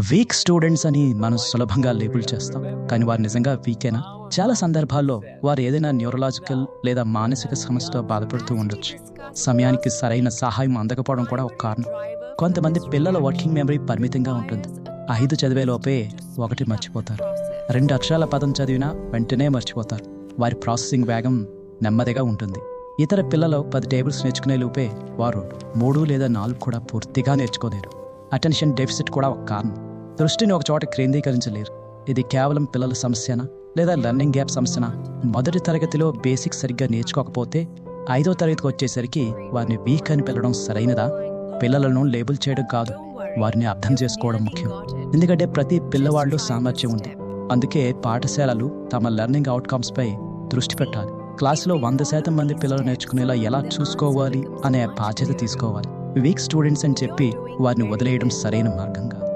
Week students అని మనం సులభంగా లేబుల్ చేస్తాం, కానీ వారు నిజంగా వీకేనా? చాలా సందర్భాల్లో వారు ఏదైనా న్యూరలాజికల్ లేదా మానసిక సమస్యతో బాధపడుతూ ఉండొచ్చు. సమయానికి సరైన సహాయం అందకపోవడం కూడా ఒక కారణం. కొంతమంది పిల్లల వర్కింగ్ మెమరీ పరిమితంగా ఉంటుంది. 5 చదివేలోపే 1 మర్చిపోతారు. 2 అక్షరాల పదం చదివినా వెంటనే మర్చిపోతారు. వారి ప్రాసెసింగ్ వేగం నెమ్మదిగా ఉంటుంది. ఇతర పిల్లలు 10 టేబుల్స్ నేర్చుకునే లోపే వారు 3 లేదా 4 కూడా పూర్తిగా నేర్చుకోలేరు. అటెన్షన్ డెఫిసిట్ కూడా ఒక కారణం. దృష్టిని ఒక చోట కేంద్రీకరించలేరు. ఇది కేవలం పిల్లల సమస్యనా లేదా లెర్నింగ్ గ్యాప్ సమస్యనా? మొదటి తరగతిలో బేసిక్స్ సరిగ్గా నేర్చుకోకపోతే 5వ తరగతికి వచ్చేసరికి వారిని వీక్ అని పిలవడం సరైనదా? పిల్లలను లేబుల్ చేయడం కాదు, వారిని అర్థం చేసుకోవడం ముఖ్యం. ఎందుకంటే ప్రతి పిల్లవాళ్ళు సామర్థ్యం ఉంది. అందుకే పాఠశాలలు తమ లెర్నింగ్ అవుట్కమ్స్పై దృష్టి పెట్టాలి. క్లాసులో 100% మంది పిల్లలు నేర్చుకునేలా ఎలా చూసుకోవాలి అనే బాధ్యత తీసుకోవాలి. వీక్ స్టూడెంట్స్ అని చెప్పి వారిని వదిలేయడం సరైన మార్గం కాదు.